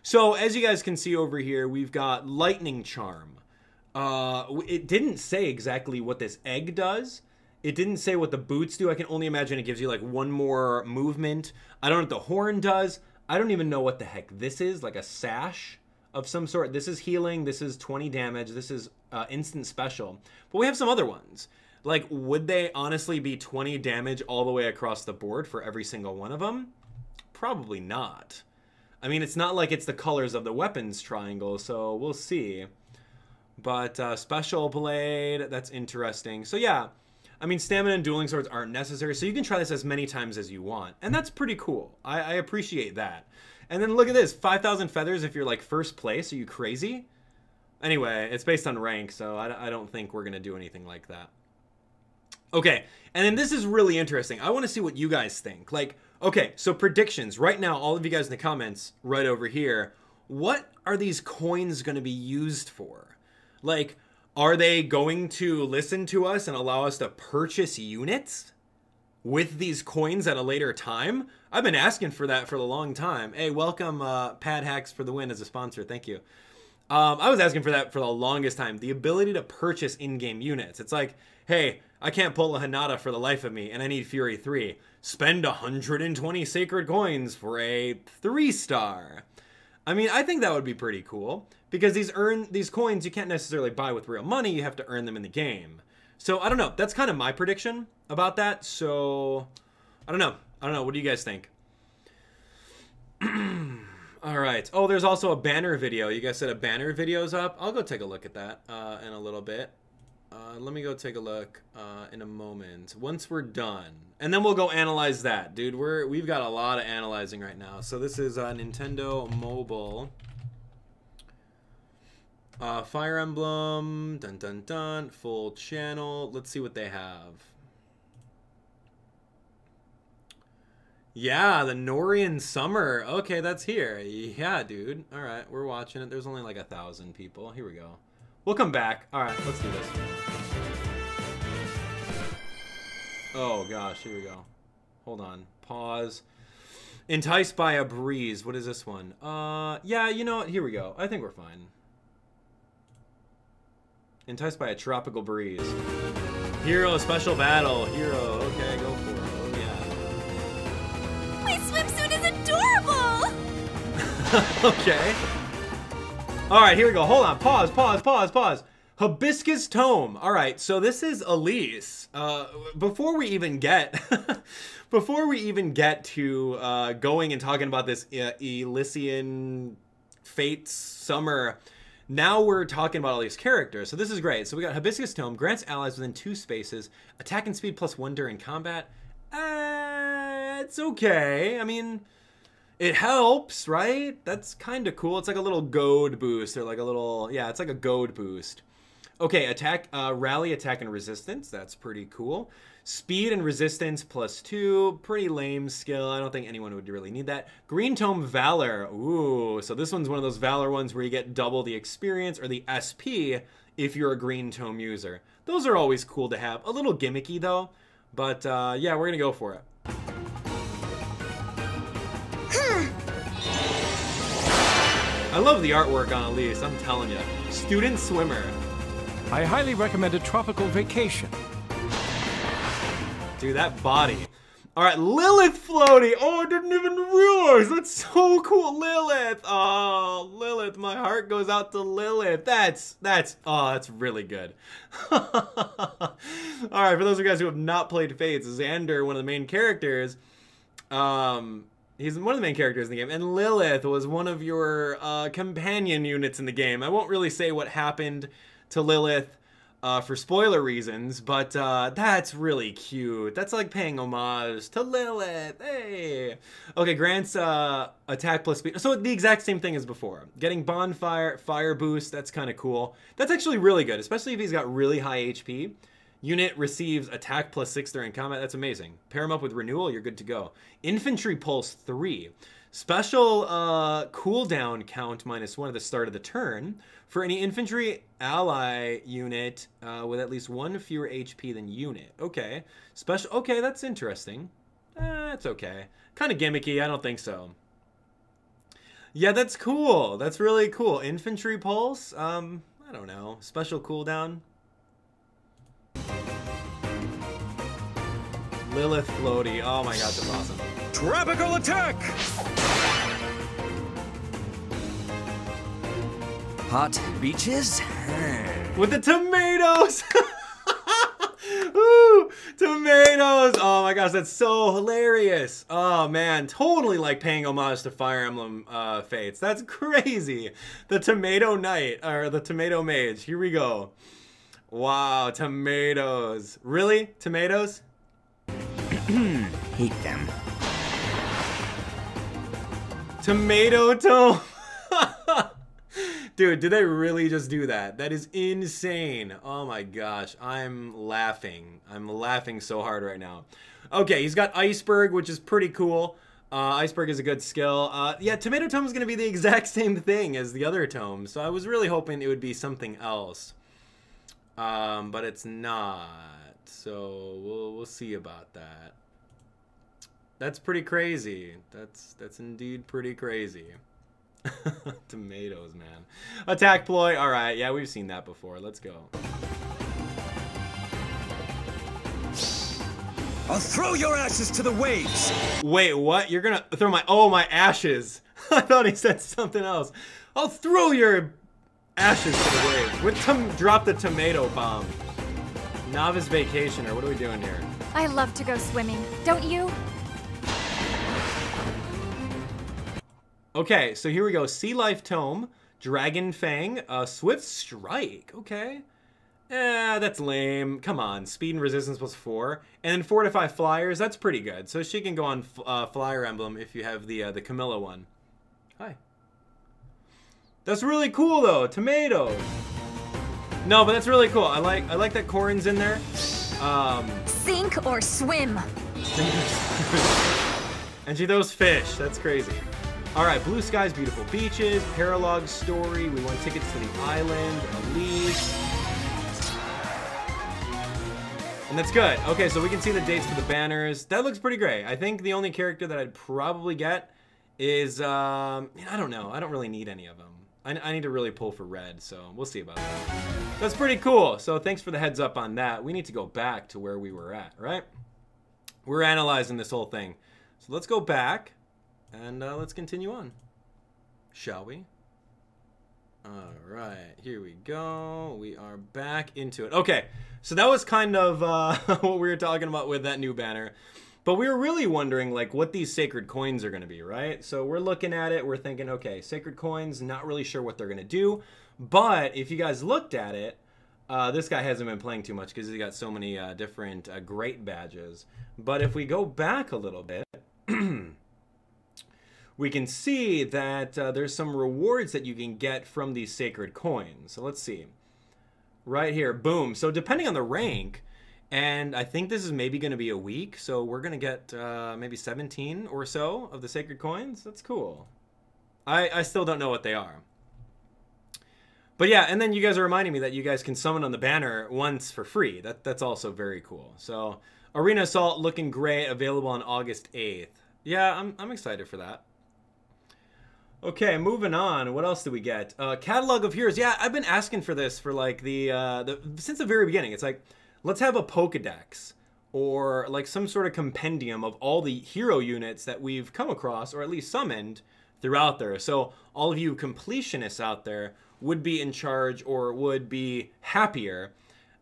So as you guys can see over here, we've got lightning charm. It didn't say exactly what this egg does. It didn't say what the boots do. I can only imagine it gives you like 1 more movement. I don't know what the horn does. I don't even know what the heck this is, like a sash of some sort. This is healing. This is 20 damage. This is instant special. But we have some other ones. Like, would they honestly be 20 damage all the way across the board for every single one of them? Probably not. I mean, it's not like it's the colors of the weapons triangle, so we'll see. But special blade, that's interesting. So yeah, I mean, stamina and dueling swords aren't necessary, so you can try this as many times as you want. And that's pretty cool. I appreciate that. And then look at this, 5,000 feathers if you're like first place. Are you crazy? Anyway, it's based on rank, so I don't think we're going to do anything like that. Okay, and then this is really interesting. I want to see what you guys think. Like, okay, so predictions. Right now, all of you guys in the comments right over here, what are these coins going to be used for? Like, are they going to listen to us and allow us to purchase units with these coins at a later time? I've been asking for that for a long time. Hey, welcome Pad Hacks for the win as a sponsor. Thank you. I was asking for that for the longest time. The ability to purchase in-game units. It's like, hey, I can't pull a Hinata for the life of me, and I need Fury 3. Spend 120 sacred coins for a 3-star. I mean, I think that would be pretty cool, because these coins you can't necessarily buy with real money. You have to earn them in the game. So, I don't know. That's kind of my prediction about that. So, I don't know. What do you guys think? All right. Oh, there's also a banner video. You guys said a banner video's up. I'll go take a look at that in a little bit. Let me go take a look in a moment once we're done, and then we'll go analyze that, dude. We've got a lot of analyzing right now. So this is Nintendo Mobile, Fire Emblem, dun dun dun, full channel. Let's see what they have. Yeah, the Nohrian Summer. Okay, that's here. Yeah, dude. All right, we're watching it. There's only like 1,000 people. Here we go. We'll come back. All right, let's do this. Oh, gosh. Here we go. Hold on. Pause. Enticed by a breeze. What is this one? Yeah, you know what? Here we go. I think we're fine. Enticed by a tropical breeze. Hero special battle. Hero. Okay, go for it. adorable! Okay. All right, here we go. Hold on. Pause. Hibiscus Tome. All right, so this is Elise. Before we even get to going and talking about this Elysian Fates Summer, now we're talking about all these characters. So this is great. So we got Hibiscus Tome, grants allies within 2 spaces, attack and speed +1 during combat. It's okay. I mean, it helps, right? That's kind of cool. It's like a little goad boost, or like a little, yeah, it's like a goad boost. Okay, attack, rally, attack, and resistance. That's pretty cool. Speed and resistance +2. Pretty lame skill. I don't think anyone would really need that. Green Tome Valor. Ooh, so this one's one of those Valor ones where you get double the experience or the SP if you're a Green Tome user. Those are always cool to have. A little gimmicky though, but yeah, we're gonna go for it. I love the artwork on Elise, I'm telling you. Student swimmer. I highly recommend a tropical vacation. Dude, that body. All right, Lilith floaty. Oh, I didn't even realize. That's so cool, Lilith. Oh, Lilith, my heart goes out to Lilith. That's really good. All right, for those of you guys who have not played Fates, Xander, one of the main characters, he's one of the main characters in the game, and Lilith was one of your companion units in the game. I won't really say what happened to Lilith for spoiler reasons, but that's really cute. That's like paying homage to Lilith. Hey! Okay, grants attack plus speed. So the exact same thing as before. Getting bonfire, fire boost, that's kind of cool. That's actually really good, especially if he's got really high HP. Unit receives attack +6 during combat. That's amazing. Pair him up with renewal, you're good to go. Infantry pulse 3. Special cooldown count -1 at the start of the turn for any infantry ally unit with at least 1 fewer HP than unit. Okay. Special. Okay, that's interesting. That's okay. Kind of gimmicky. I don't think so. Yeah, that's cool. That's really cool. Infantry pulse. I don't know. Special cooldown. Lilith floaty. Oh my god, that's awesome. Tropical attack! Hot beaches? With the tomatoes! Ooh, tomatoes! Oh my gosh, that's so hilarious. Oh man, totally like paying homage to Fire Emblem Fates. That's crazy. The Tomato Knight, or the Tomato Mage. Here we go. Wow, tomatoes. Really? Tomatoes? Hate them. Tomato tome. Dude, did they really just do that? That is insane. Oh my gosh, I'm laughing. I'm laughing so hard right now. Okay, he's got Iceberg, which is pretty cool. Iceberg is a good skill. Yeah, Tomato Tome is going to be the exact same thing as the other tomes, so I was really hoping it would be something else. But it's not. So we'll see about that. That's pretty crazy. That's indeed pretty crazy. Tomatoes, man. Attack ploy. All right. Yeah, we've seen that before. Let's go. I'll throw your ashes to the waves. Wait, what? You're gonna throw my ashes? I thought he said something else. I'll throw your ashes to the waves. Drop the tomato bomb. Novice vacationer. What are we doing here? I love to go swimming. Don't you? Okay, so here we go. Sea Life Tome, Dragon Fang, Swift Strike. Okay. That's lame. Come on. Speed and resistance +4. And then Fortify Flyers. That's pretty good. So she can go on Fire Emblem if you have the Camilla one. Hi. That's really cool, though. Tomatoes. No, but that's really cool. I like that Corin's in there. Sink or swim. And she throws fish. That's crazy. All right, blue skies, beautiful beaches, paralogue story. We want tickets to the island, Elise. And that's good. Okay, so we can see the dates for the banners. That looks pretty great. I think the only character that I'd probably get is, I don't know. I don't really need any of them. I need to really pull for red, so we'll see about that. That's pretty cool. So thanks for the heads up on that. We need to go back to where we were at, right? We're analyzing this whole thing. So let's go back. And let's continue on, shall we? All right, here we go. We are back into it. Okay, so that was kind of what we were talking about with that new banner. But we were really wondering, like, what these sacred coins are going to be, right? So we're looking at it. We're thinking, okay, sacred coins, not really sure what they're going to do. But if you guys looked at it, this guy hasn't been playing too much because he's got so many different great badges. But if we go back a little bit, we can see that there's some rewards that you can get from these sacred coins. So let's see. Right here, boom. So depending on the rank, and I think this is maybe going to be a week, so we're going to get maybe 17 or so of the sacred coins. That's cool. I still don't know what they are. But yeah, and then you guys are reminding me that you guys can summon on the banner once for free. That's also very cool. So Arena Assault looking great, available on August 8th. Yeah, I'm excited for that. Okay, moving on. What else do we get? Catalog of Heroes. Yeah, I've been asking for this for like since the very beginning. It's like, let's have a Pokedex or like some sort of compendium of all the hero units that we've come across or at least summoned throughout there. So all of you completionists out there would be in charge or would be happier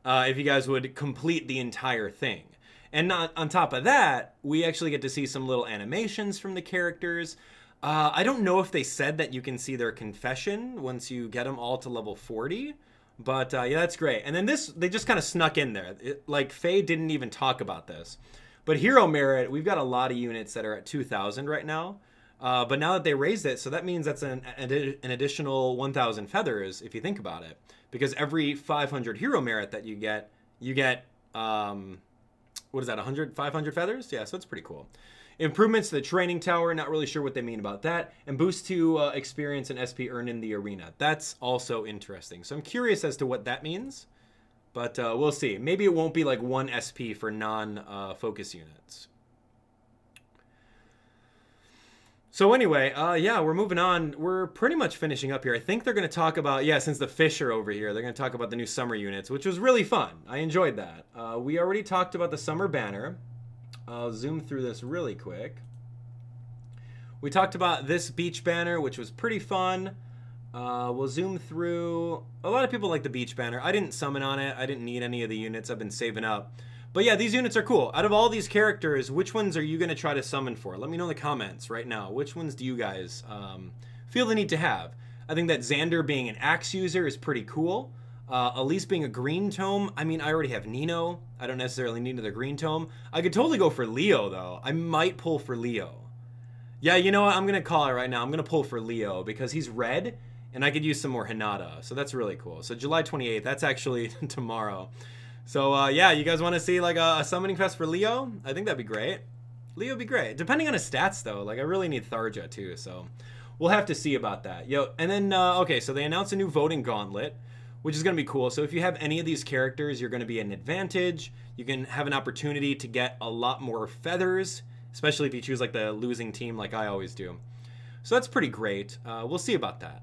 if you guys would complete the entire thing. And not on top of that, we actually get to see some little animations from the characters. I don't know if they said that you can see their confession once you get them all to level 40. But yeah, that's great. And then this, they just kind of snuck in there. Like, Faye didn't even talk about this. But Hero Merit, we've got a lot of units that are at 2,000 right now. But now that they raised it, so that means that's an additional 1,000 feathers, if you think about it. Because every 500 Hero Merit that you get, what is that, 500 feathers? Yeah, so it's pretty cool. Improvements to the training tower, not really sure what they mean about that. And boost to experience and SP earned in the arena. That's also interesting. So I'm curious as to what that means. But we'll see. Maybe it won't be like 1 SP for non-focus units. So anyway, yeah, we're moving on. We're pretty much finishing up here. I think they're going to talk about, yeah, since the fish are over here, they're going to talk about the new summer units, which was really fun. I enjoyed that. We already talked about the summer banner. I'll zoom through this really quick. We talked about this beach banner, which was pretty fun. We'll zoom through. A lot of people like the beach banner. I didn't summon on it. I didn't need any of the units. I've been saving up. But yeah, these units are cool. Out of all these characters, which ones are you going to try to summon for? Let me know in the comments right now. Which ones do you guys feel the need to have? I think that Xander being an axe user is pretty cool. Elise being a green tome. I mean, I already have Nino. I don't necessarily need another green tome. I could totally go for Leo, though. I might pull for Leo. Yeah, you know what? I'm going to call it right now. I'm going to pull for Leo because he's red, and I could use some more Hinata. So that's really cool. So July 28th, that's actually tomorrow. So, yeah, you guys want to see, like, a summoning fest for Leo? I think that'd be great. Leo would be great. Depending on his stats, though. Like, I really need Tharja, too. So we'll have to see about that. Yo, and then, okay, so they announced a new voting gauntlet, which is going to be cool. So if you have any of these characters, you're going to be at an advantage. You can have an opportunity to get a lot more feathers, especially if you choose like the losing team like I always do. So that's pretty great. We'll see about that.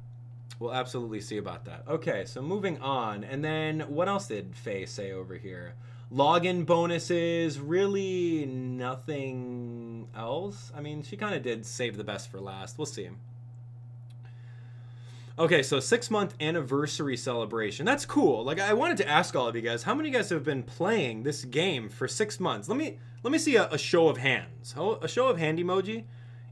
We'll absolutely see about that. Okay, so moving on. And then what else did Faye say over here? Login bonuses, really nothing else. I mean, she kind of did save the best for last. We'll see. Okay, so 6-month anniversary celebration. That's cool. Like, I wanted to ask all of you guys, how many of you guys have been playing this game for 6 months? Let me see a show of hands. A show of hand emoji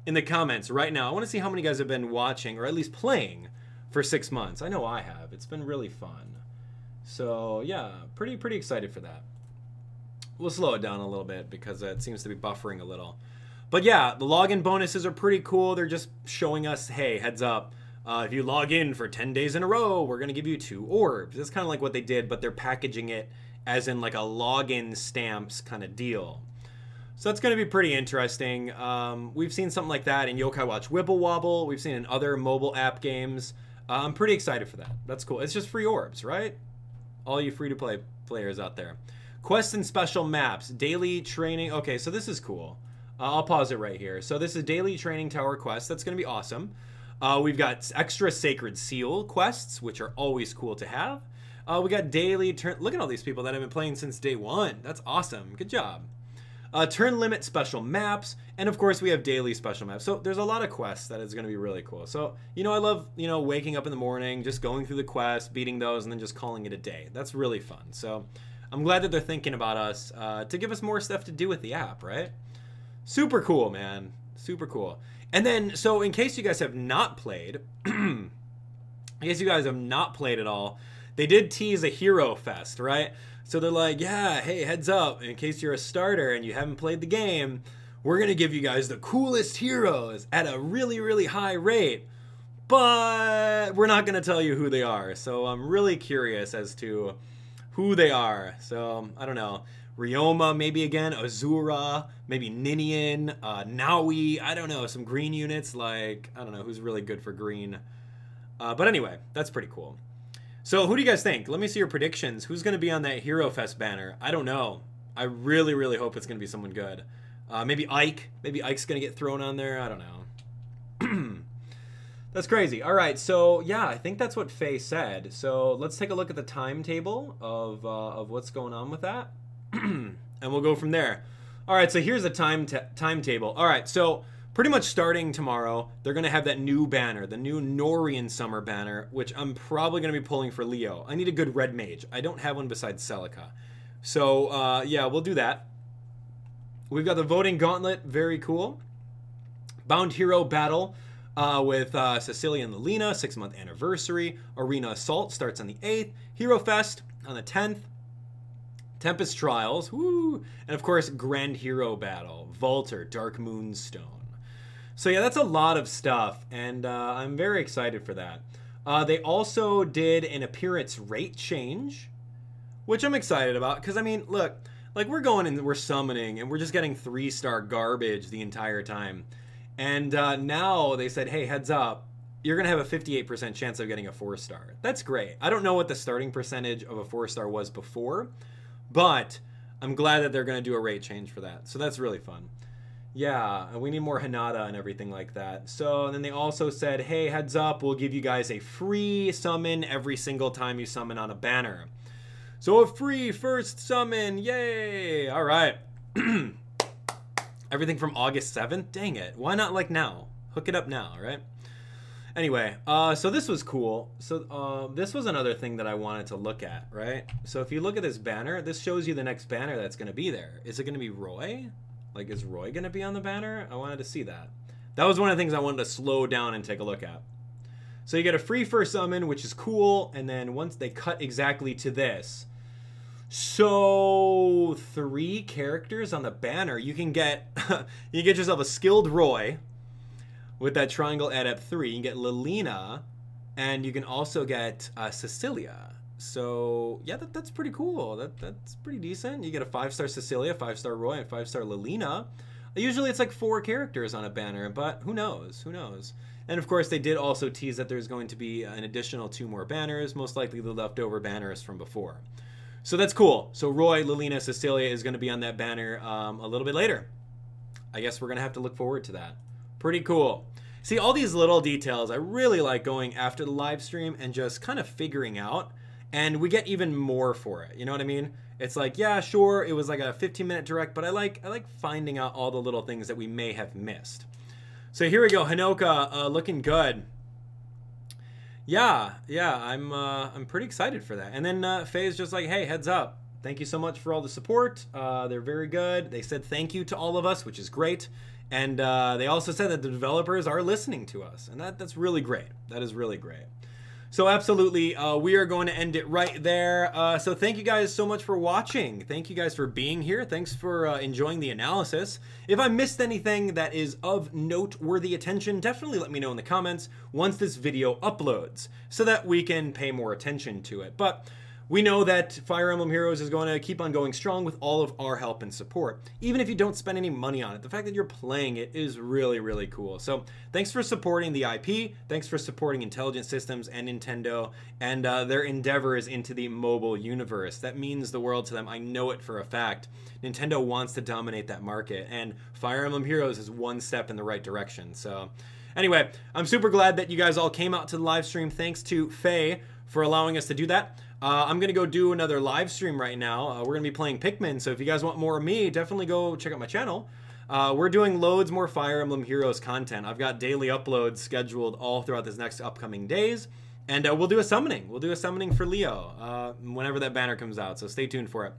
in the comments right now. I want to see how many of you guys have been watching or at least playing for 6 months. I know I have. It's been really fun. So, yeah, pretty excited for that. We'll slow it down a little bit because it seems to be buffering a little. But yeah, the login bonuses are pretty cool. They're just showing us, hey, heads up. If you log in for 10 days in a row, we're going to give you 2 orbs. That's kind of like what they did, but they're packaging it as in like a login stamps kind of deal. So that's going to be pretty interesting. We've seen something like that in Yokai Watch Wibble Wobble. We've seen in other mobile app games. I'm pretty excited for that. That's cool. It's just free orbs, right? All you free-to-play players out there. Quests and special maps. Daily training. Okay, so this is cool. I'll pause it right here. So this is daily training tower quest. That's going to be awesome. We've got extra Sacred Seal quests, which are always cool to have. We got daily... Look at all these people that have been playing since day 1. That's awesome. Good job. turn limit special maps, and of course we have daily special maps. So there's a lot of quests that is going to be really cool. So, you know, I love, you know, waking up in the morning, just going through the quests, beating those, and then just calling it a day. That's really fun. So I'm glad that they're thinking about us to give us more stuff to do with the app, right? Super cool, man. Super cool. And then, so in case you guys have not played, in case you guys have not played at all, they did tease a Hero Fest, right? So they're like, yeah, hey, heads up, in case you're a starter and you haven't played the game, we're going to give you guys the coolest heroes at a really, really high rate. But we're not going to tell you who they are. So I'm really curious as to who they are. So, I don't know. Ryoma, maybe again. Azura, maybe Ninian, Naui. I don't know. Some green units like, I don't know who's really good for green. But anyway, that's pretty cool. So who do you guys think? Let me see your predictions. Who's going to be on that Hero Fest banner? I don't know. I really, really hope it's going to be someone good. Maybe Ike. Maybe Ike's going to get thrown on there. I don't know. That's crazy. All right. So, yeah, I think that's what Faye said. So let's take a look at the timetable of what's going on with that. And we'll go from there. All right. So here's the timetable. All right. So pretty much starting tomorrow, they're going to have that new banner, the new Nohrian summer banner, which I'm probably going to be pulling for Leo. I need a good red mage. I don't have one besides Celica. So, yeah, we'll do that. We've got the voting gauntlet. Very cool. Bound Hero Battle with Cecilia and Lelina, 6-month anniversary. Arena Assault starts on the 8th. Hero Fest on the 10th. Tempest Trials. Woo! And, of course, Grand Hero Battle. Volter, Dark Moonstone. So yeah, that's a lot of stuff, and I'm very excited for that. They also did an appearance rate change, which I'm excited about, because, I mean, look, like, we're going and we're summoning, and we're just getting 3-star garbage the entire time. And now they said, hey, heads up, you're going to have a 58% chance of getting a 4-star. That's great. I don't know what the starting percentage of a 4-star was before, but I'm glad that they're going to do a rate change for that. So that's really fun. Yeah, we need more Hinata and everything like that. So then they also said, hey, heads up, we'll give you guys a free summon every single time you summon on a banner. So a free first summon, yay! All right. Everything from August 7th? Dang it. Why not like now? Hook it up now, right? Anyway, so this was cool. So this was another thing that I wanted to look at, right? So if you look at this banner, this shows you the next banner that's going to be there. Is it going to be Roy? Like, is Roy going to be on the banner? I wanted to see that. That was one of the things I wanted to slow down and take a look at. So you get a free first summon, which is cool. And then once they cut exactly to this. So 3 characters on the banner. You can get you get yourself a skilled Roy with that triangle adept 3. You can get Lelina. And you can also get Cecilia. So, yeah, that's pretty cool. That's pretty decent. You get a 5-star Cecilia, 5-star Roy, and 5-star Lelina. Usually it's like 4 characters on a banner, but who knows? Who knows? And, of course, they did also tease that there's going to be an additional 2 more banners, most likely the leftover banners from before. So that's cool. So Roy, Lelina, Cecilia is going to be on that banner a little bit later. I guess we're going to have to look forward to that. Pretty cool. See, all these little details, I really like going after the live stream and just kind of figuring out. And we get even more for it. You know what I mean? It's like, yeah, sure, it was like a 15-minute direct, but I like finding out all the little things that we may have missed. So here we go, Hinoka, looking good. Yeah, I'm pretty excited for that. And then Faye's just like, hey, heads up. Thank you so much for all the support. They're very good. They said thank you to all of us, which is great. And they also said that the developers are listening to us, and that's really great. That is really great. So absolutely, we are going to end it right there. So thank you guys so much for watching. Thank you guys for being here. Thanks for enjoying the analysis. If I missed anything that is of noteworthy attention, definitely let me know in the comments once this video uploads so that we can pay more attention to it. But we know that Fire Emblem Heroes is going to keep on going strong with all of our help and support. Even if you don't spend any money on it, the fact that you're playing it is really, really cool. So thanks for supporting the IP. Thanks for supporting Intelligent Systems and Nintendo and their endeavors into the mobile universe. That means the world to them. I know it for a fact. Nintendo wants to dominate that market, and Fire Emblem Heroes is one step in the right direction. So anyway, I'm super glad that you guys all came out to the live stream. Thanks to Faye for allowing us to do that. I'm going to go do another live stream right now. We're going to be playing Pikmin, so if you guys want more of me, definitely go check out my channel. We're doing loads more Fire Emblem Heroes content. I've got daily uploads scheduled all throughout this next upcoming days. And we'll do a summoning. We'll do a summoning for Leo whenever that banner comes out, so stay tuned for it.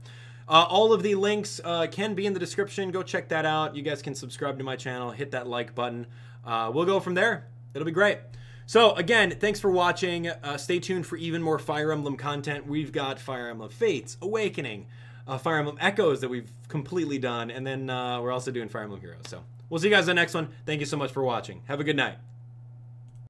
All of the links can be in the description. Go check that out. You guys can subscribe to my channel, hit that like button. We'll go from there. It'll be great. So, again, thanks for watching. Stay tuned for even more Fire Emblem content. We've got Fire Emblem Fates, Awakening, Fire Emblem Echoes that we've completely done, and then we're also doing Fire Emblem Heroes. So, we'll see you guys in the next one. Thank you so much for watching. Have a good night.